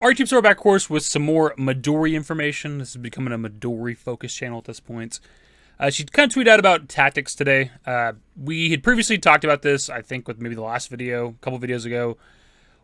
Our YouTube store back course with some more Madori information. This is becoming a Madori focused channel at this point. She kind of tweeted out about tactics today. We had previously talked about this, I think, with maybe the last video, a couple videos ago,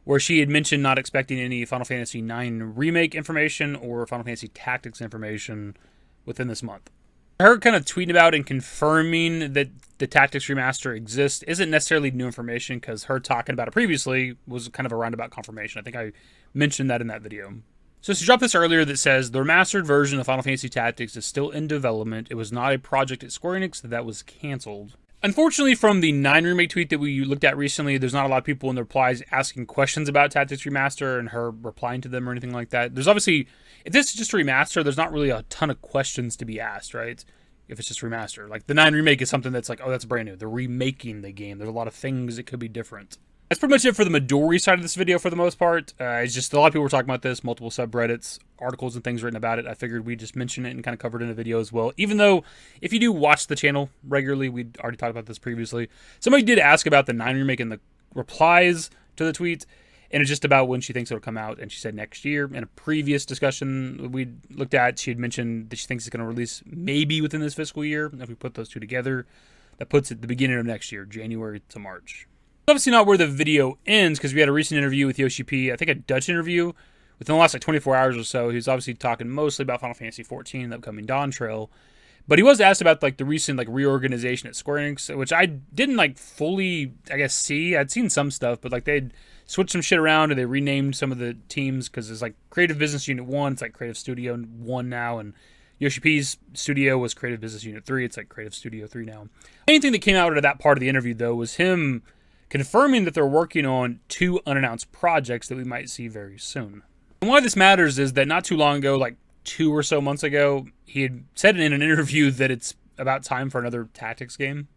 where she had mentioned not expecting any Final Fantasy IX remake information or Final Fantasy Tactics information within this month. Her kind of tweeting about and confirming that the Tactics Remaster exists isn't necessarily new information, because her talking about it previously was kind of a roundabout confirmation. I think I mentioned that in that video. So she dropped this earlier that says, the remastered version of Final Fantasy Tactics is still in development. It was not a project at Square Enix that was canceled. Unfortunately, from the 9 remake tweet that we looked at recently, there's not a lot of people in the replies asking questions about Tactics Remaster and her replying to them or anything like that. There's obviously, if this is just a remaster, there's not really a ton of questions to be asked, right? If it's just remaster. Like, the 9 remake is something that's like, oh, that's brand new. They're remaking the game. There's a lot of things that could be different. That's pretty much it for the Midori side of this video for the most part. It's just a lot of people were talking about this, multiple subreddits, articles and things written about it. I figured we'd just mention it and kind of cover it in a video as well. Even though, if you do watch the channel regularly, we'd already talked about this previously. Somebody did ask about the 9 remake in the replies to the tweet, and it's just about when she thinks it'll come out, and she said next year. In a previous discussion we looked at, she had mentioned that she thinks it's going to release maybe within this fiscal year. If we put those two together, that puts it at the beginning of next year, January to March. Obviously not where the video ends, because we had a recent interview with Yoshi P, I think a Dutch interview, within the last 24 hours or so. He was obviously talking mostly about Final Fantasy 14, the upcoming Dawn Trail. But he was asked about the recent reorganization at Square Enix, which I didn't fully, see. I'd seen some stuff, but they'd switched some shit around, and they renamed some of the teams, because it's Creative Business Unit 1, it's Creative Studio 1 now, and Yoshi P's studio was Creative Business Unit 3, it's Creative Studio 3 now. Anything that came out of that part of the interview, though, was him confirming that they're working on 2 unannounced projects that we might see very soon. And why this matters is that not too long ago, 2 or so months ago, he had said in an interview that it's about time for another tactics game.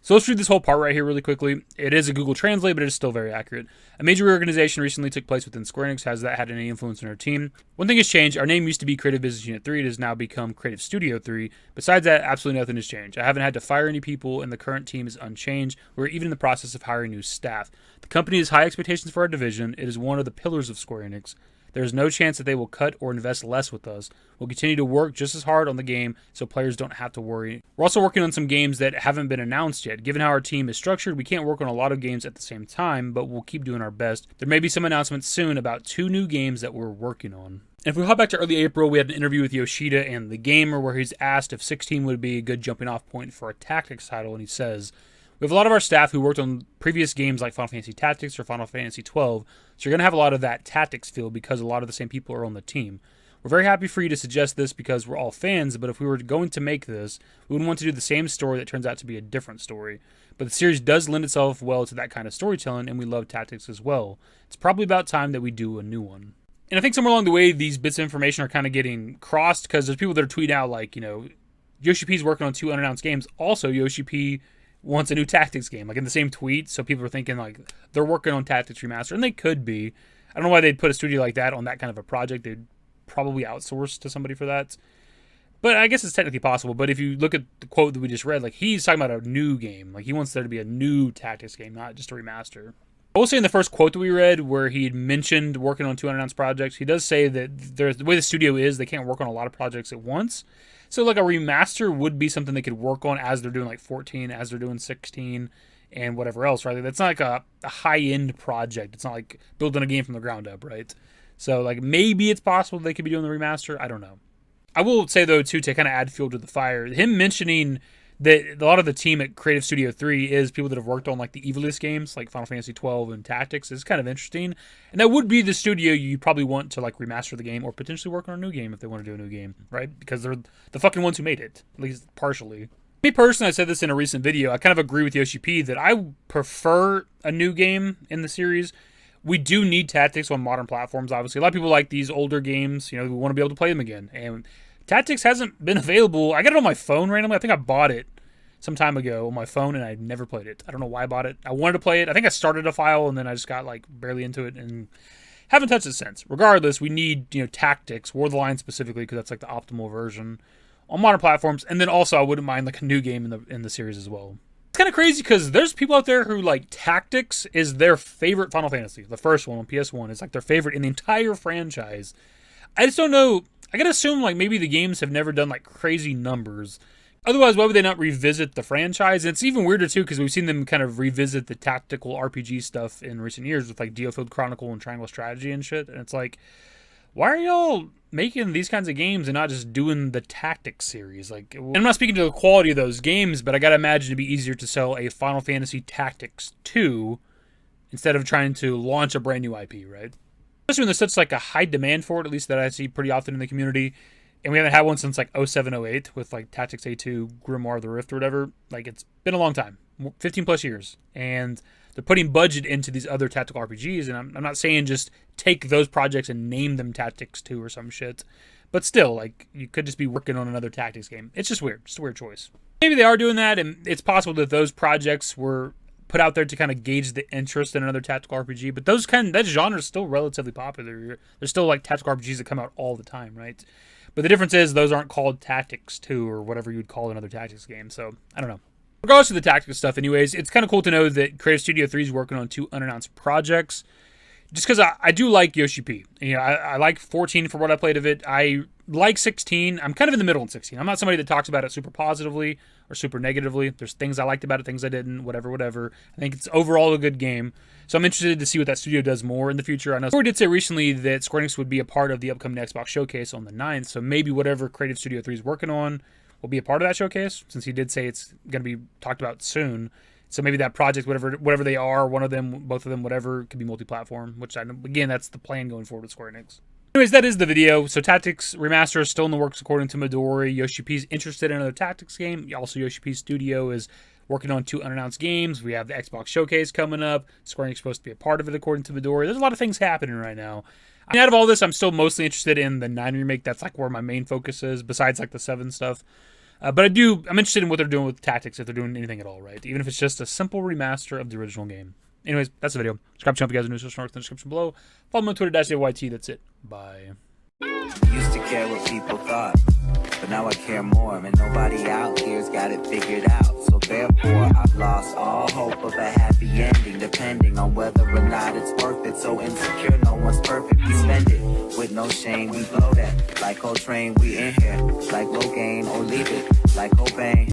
So let's read this whole part right here really quickly. It is a Google Translate, but it is still very accurate. A major reorganization recently took place within Square Enix. Has that had any influence on our team? One thing has changed. Our name used to be Creative Business Unit 3. It has now become Creative Studio 3. Besides that, absolutely nothing has changed. I haven't had to fire any people, and the current team is unchanged. We're even in the process of hiring new staff. The company has high expectations for our division. It is one of the pillars of Square Enix. There is no chance that they will cut or invest less with us. We'll continue to work just as hard on the game so players don't have to worry. We're also working on some games that haven't been announced yet. Given how our team is structured, we can't work on a lot of games at the same time, but we'll keep doing our best. There may be some announcements soon about 2 new games that we're working on. And if we hop back to early April, we had an interview with Yoshida and The Gamer where he's asked if 16 would be a good jumping off point for a tactics title, and he says, we have a lot of our staff who worked on previous games like Final Fantasy Tactics or Final Fantasy 12, so you're going to have a lot of that tactics feel because a lot of the same people are on the team. We're very happy for you to suggest this because we're all fans, but if we were going to make this, we wouldn't want to do the same story that turns out to be a different story. But the series does lend itself well to that kind of storytelling, and we love tactics as well. It's probably about time that we do a new one. And I think somewhere along the way, these bits of information are kind of getting crossed, because there's people that are tweeting out Yoshi P's working on 2 unannounced games. Also, Yoshi P wants a new tactics game, in the same tweet. So people are thinking they're working on Tactics Remaster, and they could be. I don't know why they'd put a studio like that on that kind of a project. They'd probably outsource to somebody for that. But I guess it's technically possible. But if you look at the quote that we just read, he's talking about a new game. He wants there to be a new tactics game, not just a remaster. I will say in the first quote that we read, where he had mentioned working on 2 unannounced projects, he does say that the way the studio is, they can't work on a lot of projects at once. So a remaster would be something they could work on as they're doing 14, as they're doing 16, and whatever else, right? That's not a high-end project. It's not building a game from the ground up, right? So maybe it's possible they could be doing the remaster. I don't know. I will say, though, too, to kind of add fuel to the fire, him mentioning that a lot of the team at Creative Studio 3 is people that have worked on the Evilist games, like Final Fantasy 12 and Tactics, is kind of interesting. And that would be the studio you probably want to remaster the game, or potentially work on a new game if they want to do a new game, right? Because they're the fucking ones who made it, at least partially. Me personally, I said this in a recent video, I kind of agree with Yoshi P that I prefer a new game in the series. We do need tactics on modern platforms, obviously. A lot of people like these older games, we want to be able to play them again. And Tactics hasn't been available. I got it on my phone randomly. I think I bought it some time ago on my phone, and I never played it. I don't know why I bought it. I wanted to play it. I think I started a file, and then I just got barely into it, and haven't touched it since. Regardless, we need Tactics, War of the Line specifically, because that's the optimal version on modern platforms. And then also, I wouldn't mind a new game in the series as well. It's kind of crazy because there's people out there who like Tactics is their favorite Final Fantasy. The first one on PS1 is like their favorite in the entire franchise. I just don't know. I gotta assume like maybe the games have never done like crazy numbers. Otherwise, why would they not revisit the franchise? And it's even weirder too because we've seen them kind of revisit the tactical RPG stuff in recent years with like Geoff Chronicle and Triangle Strategy and shit. And it's like, why are y'all making these kinds of games and not just doing the Tactics series? Like, I'm not speaking to the quality of those games, but I gotta imagine it'd be easier to sell a Final Fantasy Tactics 2 instead of trying to launch a brand new IP, right? Especially when there's such like a high demand for it, at least that I see pretty often in the community. And we haven't had one since like 07, 08 with like Tactics A2, Grimoire of the Rift or whatever. Like, it's been a long time, 15 plus years. And they're putting budget into these other tactical RPGs. And I'm not saying just take those projects and name them Tactics 2 or some shit. But still, like, you could just be working on another Tactics game. It's just weird. Just a weird choice. Maybe they are doing that, and it's possible that those projects were put out there to kind of gauge the interest in another tactical RPG. But that genre is still relatively popular. There's still like tactical RPGs that come out all the time, right? But the difference is those aren't called Tactics 2 or whatever you would call another Tactics game. So, I don't know. Regardless of the tactical stuff anyways, it's kind of cool to know that Creative Studio 3 is working on 2 unannounced projects. Just because I do like Yoshi P. You know, I like 14 for what I played of it. I like 16. I'm kind of in the middle in 16. I'm not somebody that talks about it super positively or super negatively. There's things I liked about it, things I didn't, whatever. I think it's overall a good game. So I'm interested to see what that studio does more in the future. I know Midori did say recently that Square Enix would be a part of the upcoming Xbox showcase on the 9th. So maybe whatever Creative Studio 3 is working on will be a part of that showcase, since he did say it's going to be talked about soon. So maybe that project, whatever they are, one of them, both of them, whatever, could be multi-platform, which, again, that's the plan going forward with Square Enix. Anyways, that is the video. So Tactics Remaster is still in the works according to Madori. Yoshi P's interested in another Tactics game. Also, Yoshi P's studio is working on 2 unannounced games. We have the Xbox Showcase coming up. Square Enix is supposed to be a part of it according to Midori. There's a lot of things happening right now. I mean, out of all this, I'm still mostly interested in the 9 remake. That's like where my main focus is, besides like the 7 stuff. But I'm interested in what they're doing with Tactics, if they're doing anything at all, right? Even if it's just a simple remaster of the original game. Anyways, that's the video. Subscribe to the channel if you guys are new, so in the description below. Follow me on Twitter, @DaveYT. That's it. Bye. Used to care what people thought, but now I care more, and nobody out here's got it figured out. So therefore, I've lost all hope of a happy ending, depending on whether or not it's worth it. So insecure, no one's perfect. We spend it with no shame. We blow that like Coltrane. We in here like Low Gain, or leave it like Cobain.